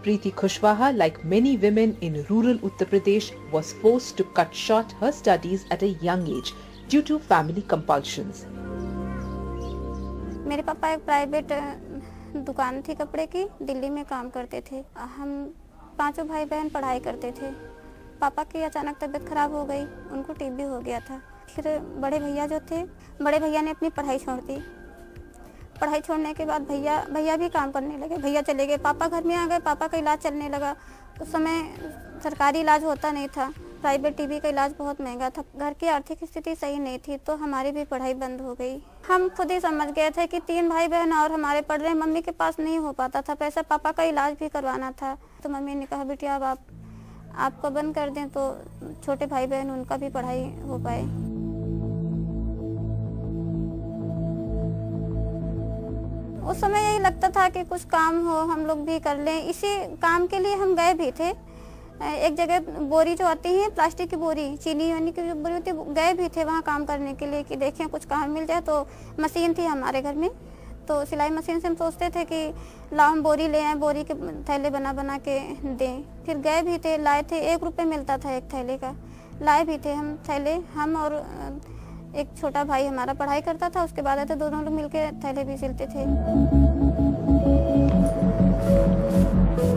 Preeti Kushwaha, like many women in rural Uttar Pradesh, was forced to cut short her studies at a young age due to family compulsions. मेरे पापा एक private दुकान थी कपड़े की, दिल्ली में काम करते थे। हम पांचों भाई बहन पढ़ाई करते थे। पापा की अचानक तबीयत खराब हो गई, उनको टीबी हो गया था। फिर बड़े भैया जो थे, बड़े भैया ने अपनी पढ़ाई छोड़ दी। पढ़ाई छोड़ने के बाद भैया भी काम करने लगे, भैया चले गए, पापा घर में आ गए, पापा का इलाज चलने लगा। उस समय सरकारी इलाज होता नहीं था, प्राइवेट टीबी का इलाज बहुत महंगा था। घर की आर्थिक स्थिति सही नहीं थी, तो हमारी भी पढ़ाई बंद हो गई। हम खुद ही समझ गए थे कि 3 भाई बहन और हमारे पढ़ रहे हैं, मम्मी के पास नहीं हो पाता था पैसा, पापा का इलाज भी करवाना था। तो मम्मी ने कहा, बेटिया अब आपका बंद कर दें तो छोटे भाई बहन उनका भी पढ़ाई हो पाए। उस समय यही लगता था कि कुछ काम हो, हम लोग भी कर लें। इसी काम के लिए हम गए भी थे। एक जगह बोरी जो आती है, प्लास्टिक की बोरी, चीनी वानी की जो बोरी होती है, गए भी थे वहाँ काम करने के लिए कि देखें कुछ काम मिल जाए। तो मशीन थी हमारे घर में, तो सिलाई मशीन से हम सोचते थे कि लाओ हम बोरी ले आए, बोरी के थैले बना के दें। फिर गए भी थे, लाए थे, 1 रुपये मिलता था एक थैले का, लाए भी थे हम थैले। हम और एक छोटा भाई हमारा पढ़ाई करता था, उसके बाद आते, दोनों लोग मिलके थैले भी सिलते थे।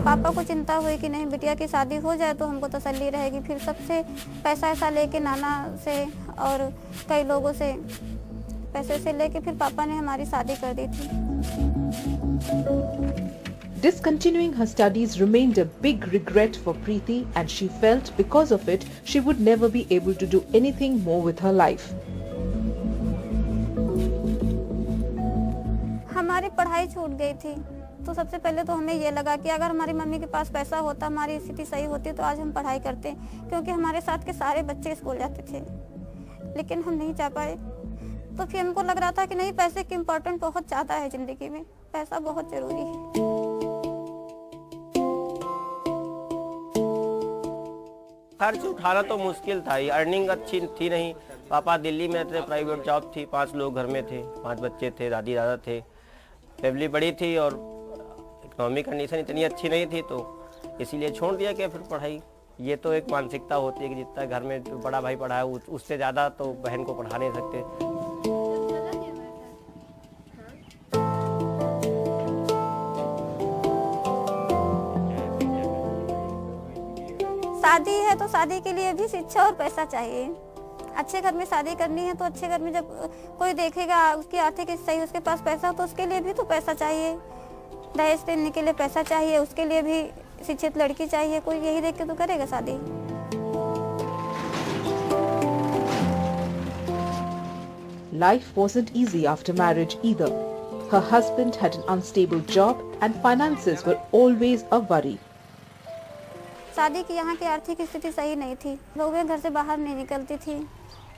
पापा को चिंता हुई कि नहीं बिटिया की शादी हो जाए तो हमको तसल्ली रहेगी। फिर सबसे पैसा ऐसा लेके, नाना से और कई लोगों से पैसे से लेके फिर पापा ने हमारी शादी कर दी थी। Discontinuing her studies remained a big regret for Preeti, and she felt because of it she would never be able to do anything more with her life. हमारी पढ़ाई छूट गई थी, तो सबसे पहले तो हमें ये लगा कि अगर हमारी मम्मी के पास पैसा होता, हमारी स्थिति सही होती, तो आज हम पढ़ाई करते, क्योंकि हमारे साथ के सारे बच्चे स्कूल जाते थे, लेकिन हम नहीं जा पाए। तो फिर हमको लग रहा था कि नहीं, पैसे की इम्पोर्टेंट बहुत ज़्यादा है ज़िंदगी में, पैसा बहुत ज़रूरी है। खर्च उठाना तो मुश्किल था ही, अर्निंग अच्छी थी नहीं। पापा दिल्ली में थे, प्राइवेट जॉब थी, 5 लोग घर में थे, 5 बच्चे थे, दादी दादा थे, फैमिली बड़ी थी और इकोनॉमिक कंडीशन इतनी अच्छी नहीं थी, तो इसीलिए छोड़ दिया कि फिर पढ़ाई। ये तो एक मानसिकता होती है कि जितना घर में जो बड़ा भाई पढ़ा है उससे ज़्यादा तो बहन को पढ़ा नहीं सकते। शादी है तो शादी के लिए भी शिक्षा और पैसा चाहिए। अच्छे घर में शादी करनी है तो अच्छे घर में जब कोई देखेगा उसकी आर्थिक स्थिति, उसके पास पैसा हो, तो उसके लिए भी तो पैसा चाहिए। दहेज देने के लिए पैसा चाहिए, उसके लिए भी शिक्षित लड़की चाहिए। कोई यही देख के तो करेगा शादी। Life wasn't easy after marriage either. Her husband had an unstable job and finances were always a worry. शादी की यहाँ की आर्थिक स्थिति सही नहीं थी, लोग घर से बाहर नहीं निकलती थी,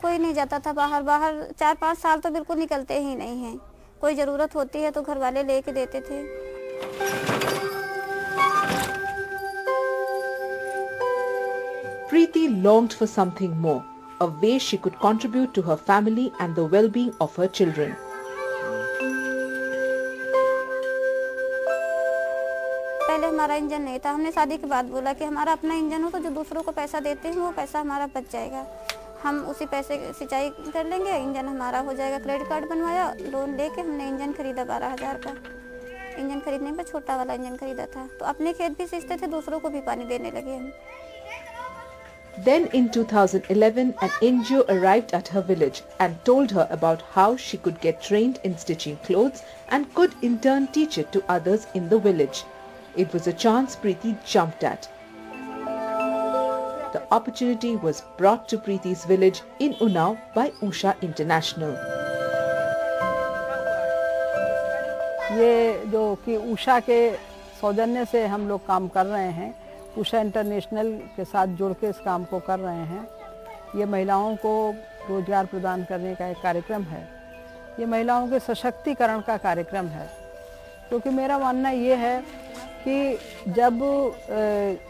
कोई नहीं जाता था बाहर 4-5 साल तो बिल्कुल निकलते ही नहीं हैं। कोई ज़रूरत होती है तो घर वाले लेके देते थे। Preeti longed for something more, a way she could contribute to her family and the well-being of her children. पहले हमारा इंजन नहीं था, हमने शादी के बाद बोला कि हमारा अपना इंजन हो तो जो दूसरों को पैसा देते हैं वो पैसा हमारा बच जाएगा, हम उसी पैसे सिंचाई कर लेंगे, इंजन हमारा हो जाएगा। क्रेडिट कार्ड बनवाया, लोन लेके हमने इंजन खरीदा 12,000 का। इंजन खरीदने पर छोटा वाला इंजन खरीदा था, तो अपने खेत भी सींचते थे, दूसरों को भी पानी देने लगे हम। Then in 2011, an NGO arrived at her village and told her about how she could get trained in stitching clothes and could in turn teach it to others in the village. It was a chance Preeti jumped at. The opportunity was brought to Preeti's village in Unnao by Usha International. ये जो कि उषा के सौजन्य से हम लोग काम कर रहे हैं, उषा इंटरनेशनल के साथ जुड़ के इस काम को कर रहे हैं। ये महिलाओं को रोजगार प्रदान करने का एक कार्यक्रम है, ये महिलाओं के सशक्तिकरण का कार्यक्रम है। क्योंकि मेरा मानना ये है कि जब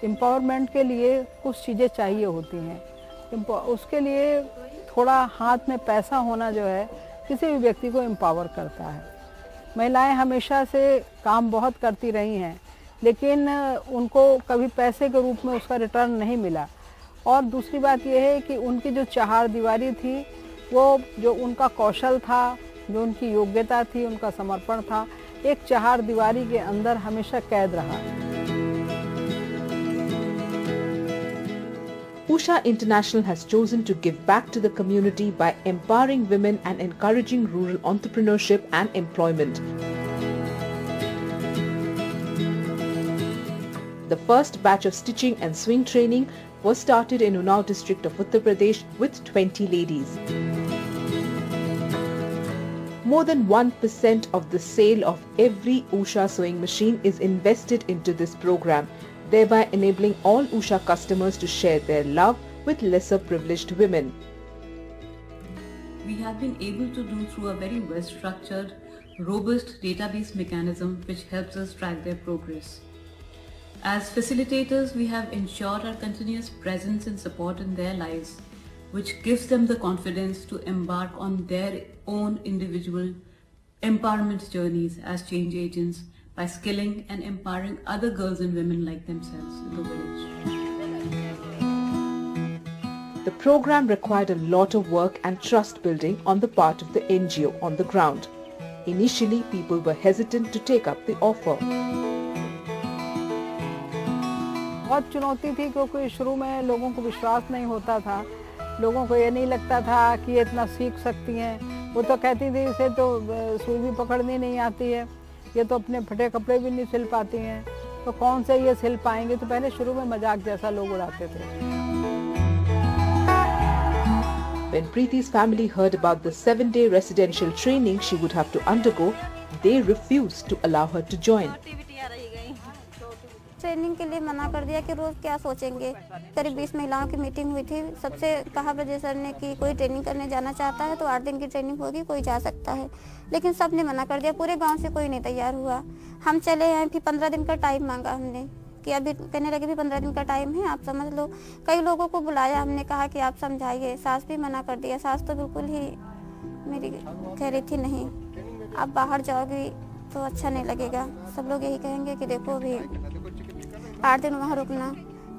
एम्पावरमेंट के लिए कुछ चीज़ें चाहिए होती हैं, उसके लिए थोड़ा हाथ में पैसा होना जो है किसी भी व्यक्ति को एम्पावर करता है। महिलाएं हमेशा से काम बहुत करती रही हैं, लेकिन उनको कभी पैसे के रूप में उसका रिटर्न नहीं मिला। और दूसरी बात यह है कि उनकी जो चार दीवारी थी, वो जो उनका कौशल था, जो उनकी योग्यता थी, उनका समर्पण था, एक चार दीवारी के अंदर हमेशा कैद रहा। Usha International has chosen to give back to the community by empowering women and encouraging rural entrepreneurship and employment. The first batch of stitching and swing training was started in Unnao district of Uttar Pradesh with 20 ladies. More than 1% of the sale of every Usha sewing machine is invested into this program, thereby enabling all Usha customers to share their love with lesser privileged women. We have been able to do through a very well structured, robust database mechanism which helps us track their progress. As facilitators, we have ensured our continuous presence and support in their lives, which gives them the confidence to embark on their own individual empowerment journeys as change agents by skilling and empowering other girls and women like themselves in the village. The program required a lot of work and trust building on the part of the NGO on the ground. Initially, people were hesitant to take up the offer. बहुत चुनौती थी क्योंकि शुरू में लोगों को विश्वास नहीं होता था। लोगों को ये नहीं लगता था कि ये इतना सीख सकती हैं। वो तो कहती थी इसे तो सुई भी पकड़नी नहीं आती है, ये तो अपने फटे कपड़े भी नहीं सिल पाती हैं, तो कौन से ये सिल पाएंगे। तो पहले शुरू में मजाक जैसा लोग उड़ाते थे। When Preeti's family heard about the 7-day residential training she would have to undergo, they refused to allow her to join. Training के लिए मना कर दिया कि रोज क्या सोचेंगे। करीब 20 महिलाओं की मीटिंग हुई थी। सबसे कहा ब्रजेश सर ने कि कोई ट्रेनिंग करने जाना चाहता है तो 8 दिन की ट्रेनिंग होगी, कोई जा सकता है, लेकिन सब ने मना कर दिया। पूरे गांव से कोई नहीं तैयार हुआ। हम चले आए, फिर 15 दिन का टाइम मांगा हमने कि अभी कहने लगे भी 15 दिन का टाइम है, आप समझ लो। कई लोगों को बुलाया, हमने कहा कि आप समझाइए। सास भी मना कर दिया। सास तो बिल्कुल ही मेरी कह रही थी नहीं, आप बाहर जाओगी तो अच्छा नहीं लगेगा, सब लोग यही कहेंगे कि देखो अभी 8 दिन वहाँ रुकना।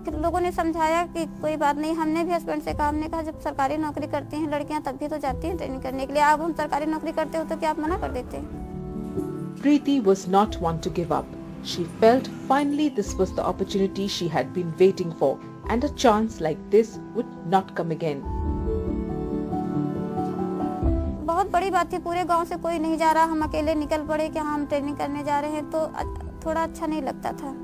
फिर लोगों ने समझाया कि कोई बात नहीं। हमने भी हस्बैंड से कहा, हमने कहा जब सरकारी नौकरी करती हैं लड़कियां तब भी तो जाती हैं ट्रेनिंग करने के लिए, अब हम सरकारी नौकरी करते हो तो क्या आप मना कर देते? Preeti was not one to give up. She felt finally this was the opportunity she had been waiting for, and a chance like this would not come again. बहुत बड़ी बात थी, पूरे गांव से कोई नहीं जा रहा, हम अकेले निकल पड़े कि हम ट्रेनिंग करने जा रहे हैं, तो थोड़ा अच्छा नहीं लगता था।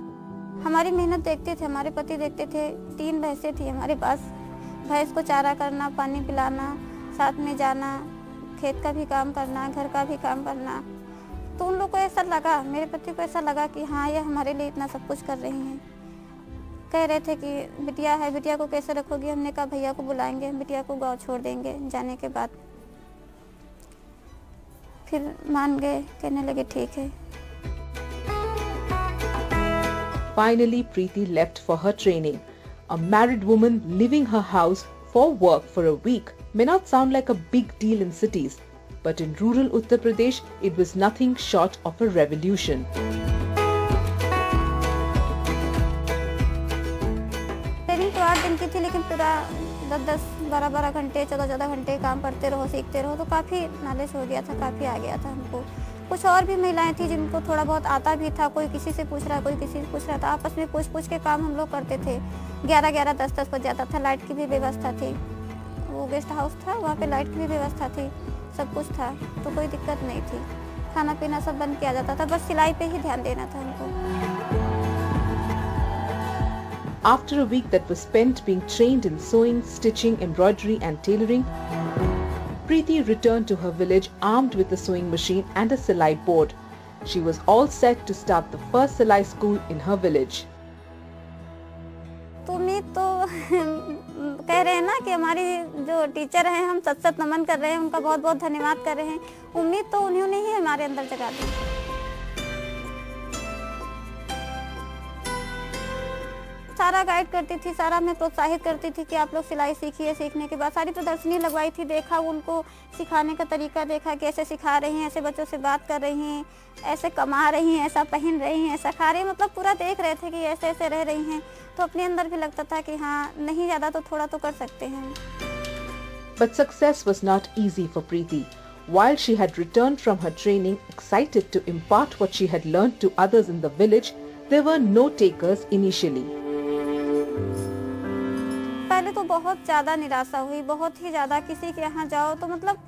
हमारी मेहनत देखते थे, हमारे पति देखते थे। 3 भैंसें थी हमारे पास। भैंस को चारा करना, पानी पिलाना, साथ में जाना, खेत का भी काम करना, घर का भी काम करना। तो उन लोगों को ऐसा लगा, मेरे पति को ऐसा लगा कि हाँ ये हमारे लिए इतना सब कुछ कर रही हैं। कह रहे थे कि बिटिया है, बिटिया को कैसे रखोगी? हमने कहा भैया को बुलाएंगे, बिटिया को गाँव छोड़ देंगे। जाने के बाद फिर मान गए, कहने लगे ठीक है। Finally, Preeti left for her training. A married woman leaving her house for work for a week may not sound like a big deal in cities, but in rural Uttar Pradesh, it was nothing short of a revolution. Training तो 8 दिन की थी, लेकिन पूरा 10-10, 12-12 घंटे, 14-14 घंटे काम करते रहो, सीखते रहो, तो काफ़ी नॉलेज हो गया था, काफ़ी आ गया था हमको। कुछ और भी महिलाएं थी जिनको थोड़ा बहुत आता भी था, कोई किसी से पूछ रहा, कोई किसी से पूछ रहा था। आपस में पूछ के काम हम लोग करते थे। 11-11, 10-10 बज जाता था। लाइट की भी व्यवस्था थी, वो गेस्ट हाउस था, वहाँ पे लाइट की भी व्यवस्था थी, सब कुछ था, तो कोई दिक्कत नहीं थी। खाना पीना सब बंद किया जाता था, बस सिलाई पे ही ध्यान देना था हमको। After a week that was spent being trained in sewing, stitching, embroidery and tailoring, Preeti returned to her village armed with a sewing machine and a Silai board. She was all set to start the first Silai school in her village. तो उम्मीद तो कह रहे हैं ना कि हमारी जो टीचर हैं, हम सत नमन कर रहे हैं, उनका बहुत बहुत धन्यवाद कर रहे हैं। उम्मीद तो उन्होंने ही हमारे अंदर जगा दी। सारा गाइड करती थी, सारा हमें प्रोत्साहित करती थी कि आप लोग सिलाई सीखिए। सीखने के बाद सारी प्रदर्शनी लगवाई थी, देखा उनको सिखाने का तरीका देखा कि ऐसे सिखा रही हैं, ऐसे बच्चों से बात कर रही हैं, ऐसे कमा रही हैं, ऐसा पहन रही हैं, ऐसा खा रही हैं, मतलब पूरा देख रहे थे कि ऐसे ऐसे रह रही हैं। तो अपने अंदर भी लगता था कि हाँ, नहीं ज़्यादा तो थोड़ा तो कर सकते हैं। But success was not easy for Preeti. While she had returned from her training excited to impart what she had learned to others in the village, there were no takers initially. पहले तो बहुत ज़्यादा निराशा हुई, बहुत ही ज़्यादा। किसी के यहाँ जाओ तो मतलब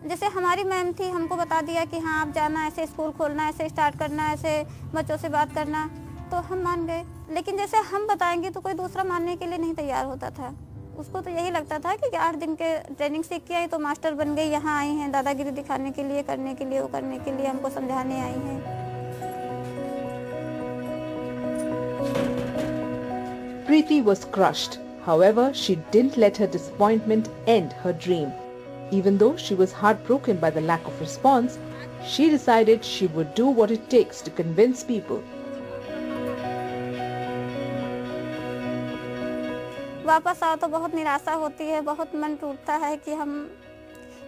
जैसे हमारी मैम थी, हमको बता दिया कि हाँ आप जाना, ऐसे स्कूल खोलना, ऐसे स्टार्ट करना, ऐसे बच्चों से बात करना, तो हम मान गए। लेकिन जैसे हम बताएंगे तो कोई दूसरा मानने के लिए नहीं तैयार होता था। उसको तो यही लगता था कि 8 दिन के ट्रेनिंग सीख के आई तो मास्टर बन गई, यहाँ आई हैं दादागिरी दिखाने के लिए, करने के लिए, वो करने के लिए, हमको समझाने आई हैं। Preeti was crushed. However, she didn't let her disappointment end her dream. Even though she was heartbroken by the lack of response, she decided she would do what it takes to convince people. वापस आओ तो बहुत निराशा होती है, बहुत मन टूटता है कि हम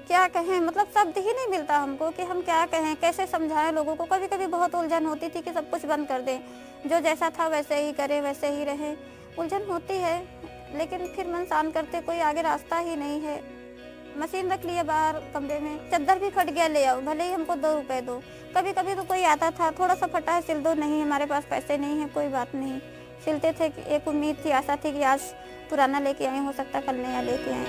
क्या कहें, मतलब शब्द ही नहीं मिलता हमको कि हम क्या कहें, कैसे समझाएं लोगों को। कभी कभी बहुत उलझन होती थी कि सब कुछ बंद कर दें, जो जैसा था वैसे ही करें, वैसे ही रहें। उलझन होती है, लेकिन फिर मन शांत करते कोई आगे रास्ता ही नहीं है। मशीन रख लिया बाहर कमरे में, चद्दर भी फट गया ले आओ, भले ही हमको 2 रुपए दो। कभी कभी तो कोई आता था, थोड़ा सा फटा है सिल दो, नहीं हमारे पास पैसे नहीं है, कोई बात नहीं, सिलते थे। एक उम्मीद थी, आशा थी कि आज पुराना लेके आए, हो सकता कल नया लेके आए।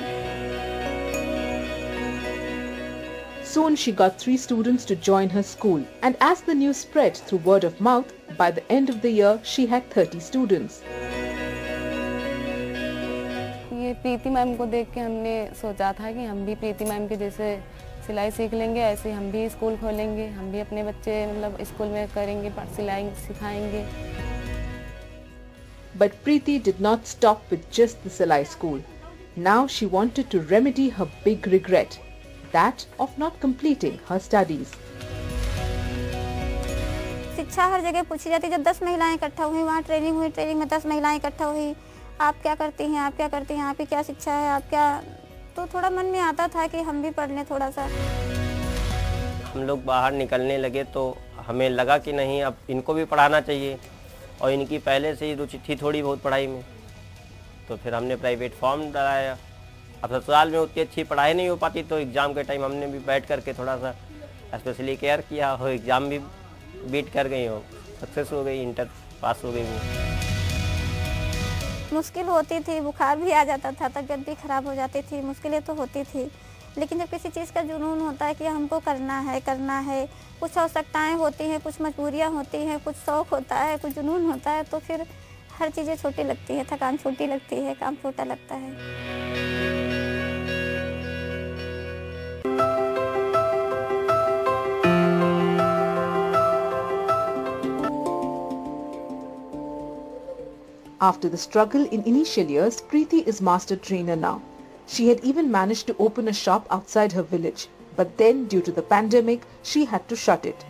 Soon she got 3 students to join her school, and as the news spread through word of mouth, by the end of the year she had 30 students. ये प्रीति मैम को देख के हमने सोचा था कि हम भी प्रीति मैम के जैसे सिलाई सीख लेंगे, ऐसे हम भी स्कूल खोलेंगे, हम भी अपने बच्चे मतलब स्कूल में करेंगे, सिलाई सिखाएंगे। But Preeti did not stop with just the Silai school. Now she wanted to remedy her big regret, that of not completing her studies. शिक्षा हर जगह पूछी जाती। जब 10 महिलाएं इकट्ठा हुई, वहाँ ट्रेनिंग हुई, ट्रेनिंग में 10 महिलाएं इकट्ठा हुई, आप क्या करती हैं, आप क्या करती हैं, आपकी क्या शिक्षा है, आप क्या, तो थोड़ा मन में आता था कि हम भी पढ़ लें थोड़ा सा। हम लोग बाहर निकलने लगे तो हमें लगा कि नहीं, अब इनको भी पढ़ाना चाहिए, और इनकी पहले से ही रुचि थी थोड़ी बहुत पढ़ाई में, तो फिर हमने प्राइवेट फॉर्म डलाया। अब ससुराल में उतनी अच्छी पढ़ाई नहीं हो पाती, तो एग्ज़ाम के टाइम हमने भी बैठ करके थोड़ा सा स्पेशली केयर किया, हो एग्ज़ाम भी बीट कर गई, हो सक्सेस हो गई, इंटर पास हो गई। वो मुश्किल होती थी, बुखार भी आ जाता था, तबीयत भी खराब हो जाती थी, मुश्किलें तो होती थी। लेकिन जब किसी चीज़ का जुनून होता है कि हमको करना है, कुछ आवश्यकताएं होती हैं, कुछ मजबूरियां होती हैं, कुछ शौक़ होता है, कुछ जुनून होता है, तो फिर हर चीज़ें छोटी लगती है, थकान छोटी लगती है, काम छोटा लगता है। After the struggle in initial years, Preeti is master trainer now. She had even managed to open a shop outside her village, but then due to the pandemic, she had to shut it.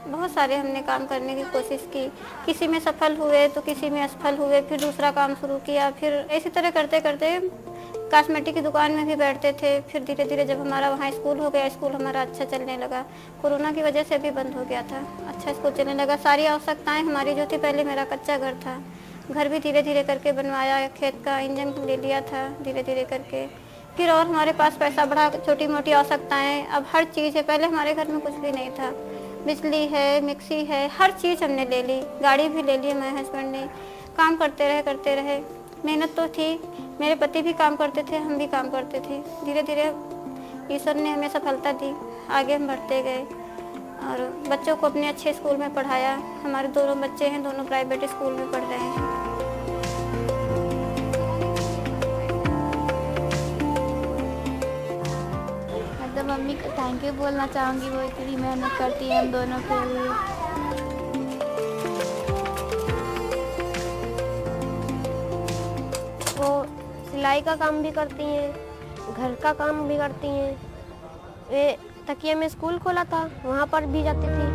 बहुत सारे हमने काम करने की कोशिश की, किसी में सफल हुए तो किसी में असफल हुए, फिर दूसरा काम शुरू किया, फिर इसी तरह करते करते कॉस्मेटिक की दुकान में भी बैठते थे। फिर धीरे धीरे जब हमारा वहाँ स्कूल हो गया, स्कूल हमारा अच्छा चलने लगा, कोरोना की वजह से भी बंद हो गया था, अच्छा स्कूल चलने लगा। सारी आवश्यकताएं हमारी जो थी, पहले मेरा कच्चा घर था, घर भी धीरे धीरे करके बनवाया, खेत का इंजन ले लिया था धीरे धीरे करके। फिर और हमारे पास पैसा बढ़ा, छोटी मोटी आवश्यकताएं, अब हर चीज़ है। पहले हमारे घर में कुछ भी नहीं था, बिजली है, मिक्सी है, हर चीज़ हमने ले ली, गाड़ी भी ले ली हमारे हस्बैंड ने। काम करते रहे, मेहनत तो थी, मेरे पति भी काम करते थे, हम भी काम करते थे। धीरे धीरे ईश्वर ने हमें सफलता दी, आगे हम बढ़ते गए और बच्चों को अपने अच्छे स्कूल में पढ़ाया। हमारे दोनों बच्चे हैं, दोनों प्राइवेट स्कूल में पढ़ रहे हैं। मतलब मम्मी को थैंक यू बोलना चाहूँगी, वो इतनी मेहनत करती है हम दोनों के लिए। वो सिलाई का काम भी करती हैं, घर का काम भी करती हैं। वे तकिया में स्कूल खोला था, वहाँ पर भी जाती थी।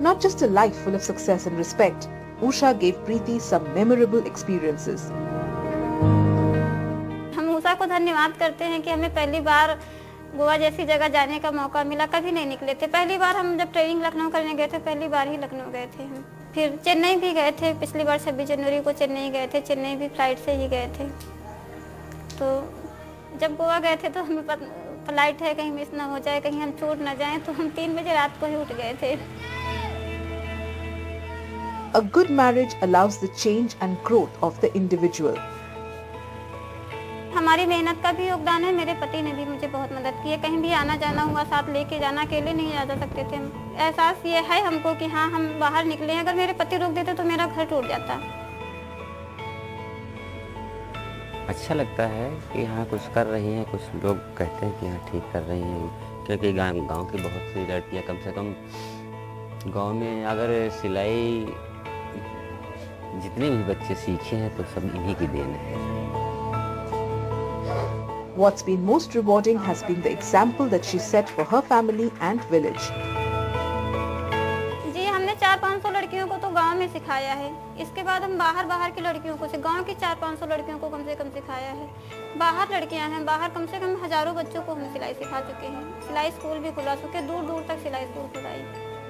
Not just a life full of success and respect, Usha gave Preeti some memorable experiences. हम उषा को धन्यवाद करते हैं कि हमें पहली बार गोवा जैसी जगह जाने का मौका मिला। कभी नहीं निकले थे। पहली बार हम जब ट्रेनिंग लखनऊ करने गए थे, पहली बार ही लखनऊ गए थे हम। फिर चेन्नई भी गए थे, पिछली बार 26 जनवरी को चेन्नई गए थे। चेन्नई भी फ्लाइट से ही गए थे। तो जब गोवा गए थे तो हमें फ्लाइट है, कहीं मिस ना हो जाए, कहीं हम छूट ना जाएं, तो हम 3 बजे रात को ही उठ गए थे। A good marriage allows the change and growth of the individual. हमारी मेहनत का भी योगदान है। मेरे पति ने भी मुझे बहुत मदद की है। कहीं भी आना जाना हुआ साथ लेके जाना, अकेले नहीं जा सकते थे हम। एहसास ये है हमको कि हाँ, हम बाहर निकले हैं। अगर मेरे पति रोक देते तो मेरा घर टूट जाता। अच्छा लगता है कि हाँ कुछ कर रही हैं। कुछ लोग कहते हैं कि हाँ ठीक कर रही हैं, क्योंकि गांव की बहुत सी लड़कियाँ, कम से कम गांव में अगर सिलाई जितने भी बच्चे सीखे हैं तो सब इन्हीं की देन है। What's been most rewarding has been the example that she set for her family and village. जी, हमने 400-500 लड़कियों को तो गांव में सिखाया है। इसके बाद हम बाहर की लड़कियों को, गांव की 400-500 लड़कियों को कम से कम सिखाया है। बाहर लड़कियां हैं, बाहर कम से कम हजारों बच्चों को हम सिलाई सिखा चुके हैं। सिलाई स्कूल भी खुला चुके, दूर तक सिलाई स्कूल खुलाई।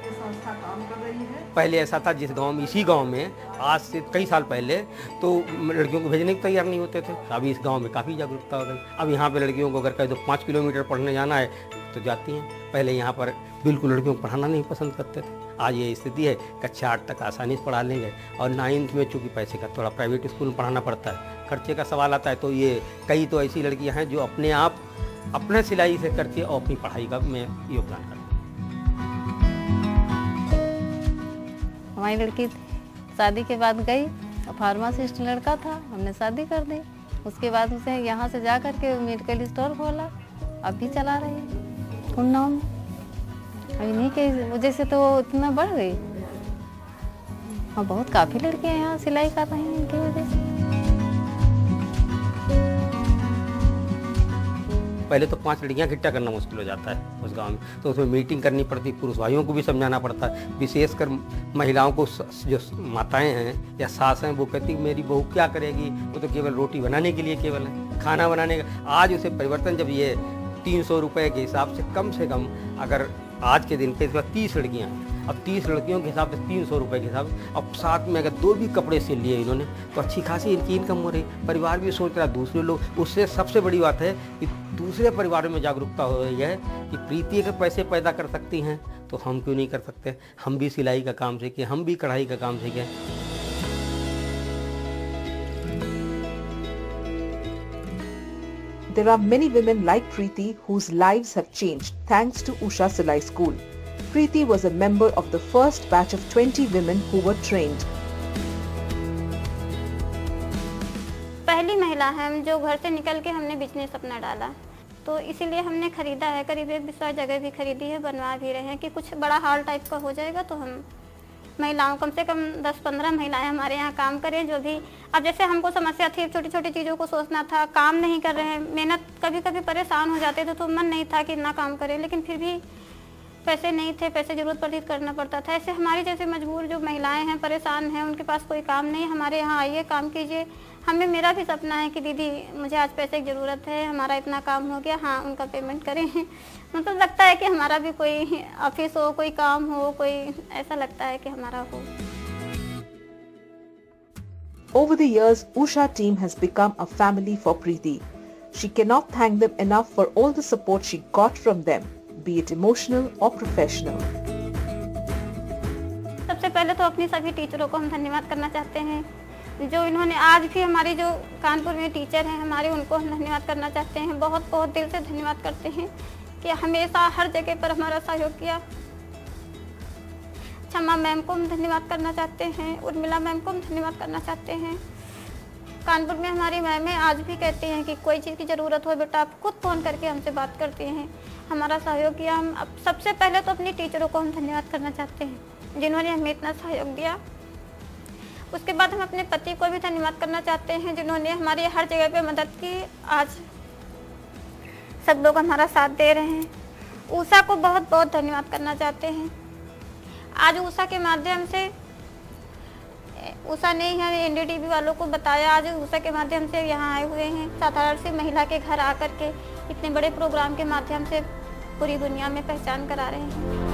संस्था काम कर रही है। पहले ऐसा था जिस गांव में, इसी गांव में आज से कई साल पहले तो लड़कियों को भेजने को तैयार नहीं होते थे। अभी इस गांव में काफ़ी जागरूकता हो गई। अब यहाँ पे लड़कियों को अगर कहे तो 5 किलोमीटर पढ़ने जाना है तो जाती हैं। पहले यहाँ पर बिल्कुल लड़कियों को पढ़ाना नहीं पसंद करते थे। आज ये स्थिति है, कक्षा 8 तक आसानी से पढ़ा लेंगे। और 9th में चूँकि पैसे का थोड़ा प्राइवेट स्कूल में पढ़ाना पड़ता है, खर्चे का सवाल आता है, तो ये कई तो ऐसी लड़कियाँ हैं जो अपने आप अपने सिलाई से करके और अपनी पढ़ाई का में योगदान करती हैं। हमारी लड़की शादी के बाद गई, फार्मासिस्ट लड़का था, हमने शादी कर दी। उसके बाद उसे यहाँ से जा कर के मेडिकल स्टोर खोला, अब भी चला रही है उन्नाव में। अब इन्हीं के वजह से तो इतना बढ़ गई। और बहुत काफ़ी लड़कियाँ यहाँ सिलाई कर रही हैं इनकी वजह से। पहले तो 5 लड़कियां इकट्ठा करना मुश्किल हो जाता है उस गांव में, तो उसमें मीटिंग करनी पड़ती, पुरुष भाइयों को भी समझाना पड़ता है। विशेषकर महिलाओं को, जो माताएं हैं या सास हैं, वो कहती मेरी बहू क्या करेगी, वो तो केवल रोटी बनाने के लिए केवल है, खाना बनाने का। आज उसे परिवर्तन, जब ये 300 रुपये के हिसाब से कम अगर आज के दिन पे इस बार 30 लड़कियाँ, अब 30 लड़कियों के हिसाब से 300 रुपये के हिसाब से, अब साथ में अगर 2 भी कपड़े सिल लिए इन्होंने तो अच्छी खासी इनकी इनकम हो रही। परिवार भी सोच रहा, दूसरे लोग, उससे सबसे बड़ी बात है कि दूसरे परिवारों में जागरूकता हो रही है कि प्रीति अगर पैसे पैदा कर सकती हैं तो हम क्यों नहीं कर सकते। हम भी सिलाई का काम सीखें, हम भी कढ़ाई का काम सीखें। There are many women like Preeti whose lives have changed thanks to Usha Silai School. Preeti was a member of the first batch of 20 women who were trained. पहली महिला है हम जो घर से निकल के हमने बिजनेस अपना डाला, तो इसीलिए हमने खरीदा है। करीब 1 जगह भी खरीदी है, बनवा भी रहे हैं कि कुछ बड़ा हॉल टाइप का हो जाएगा तो हम महिलाओं, कम से कम 10-15 महिलाएं हमारे यहाँ काम करें। जो भी अब जैसे हमको समस्या थी, छोटी छोटी चीज़ों को सोचना था, काम नहीं कर रहे हैं, मेहनत, कभी कभी परेशान हो जाते थे तो मन नहीं था कि ना काम करें, लेकिन फिर भी पैसे नहीं थे, पैसे ज़रूरत पड़ती करना पड़ता था। ऐसे हमारी जैसे मजबूर जो महिलाएं हैं, परेशान हैं, उनके पास कोई काम नहीं, हमारे यहाँ आइए, काम कीजिए। हमें, मेरा भी सपना है कि दीदी मुझे आज पैसे की ज़रूरत है, हमारा इतना काम हो गया, हाँ उनका पेमेंट करें। मतलब लगता है कि हमारा भी कोई ऑफिस हो, कोई काम हो, कोई ऐसा लगता है कि हमारा हो। Over the years, Usha team has become a family for Preeti. She cannot thank them enough for all the support she got from them, be it emotional or professional. सबसे पहले तो अपनी सभी टीचरों को हम धन्यवाद करना चाहते हैं, जो इन्होंने आज भी हमारी जो कानपुर में टीचर हैं हमारे, उनको हम धन्यवाद करना चाहते हैं। बहुत बहुत दिल से धन्यवाद करते हैं कि हमेशा हर जगह पर हमारा सहयोग किया। क्षमा मैम को हम धन्यवाद करना चाहते हैं, उर्मिला मैम को हम धन्यवाद करना चाहते हैं। कानपुर में हमारी मैमें आज भी कहती हैं कि कोई चीज़ की ज़रूरत हो बेटा आप खुद फ़ोन करके हमसे बात करती हैं, हमारा सहयोग किया। हम अब सबसे पहले तो अपनी टीचरों को हम धन्यवाद करना चाहते हैं जिन्होंने हमें इतना सहयोग दिया। उसके बाद हम अपने पति को भी धन्यवाद करना चाहते हैं जिन्होंने हमारी हर जगह पे मदद की। आज सब लोग हमारा साथ दे रहे हैं। उषा को बहुत बहुत धन्यवाद करना चाहते हैं। आज उषा के माध्यम से उषा ने हमें एनडीटीवी वालों को बताया, आज उषा के माध्यम से यहाँ आए हुए हैं। साधारण सी महिला के घर आकर के इतने बड़े प्रोग्राम के माध्यम से पूरी दुनिया में पहचान करा रहे हैं।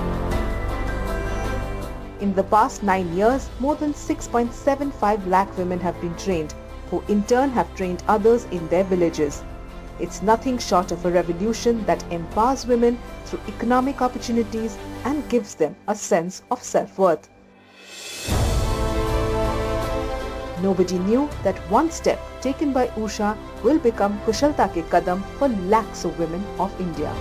In the past 9 years, more than 6.75 lakh women have been trained, who in turn have trained others in their villages. It's nothing short of a revolution that empowers women through economic opportunities and gives them a sense of self-worth. Nobody knew that one step taken by Usha will become Kushalta ke kadam for lakhs of women of India.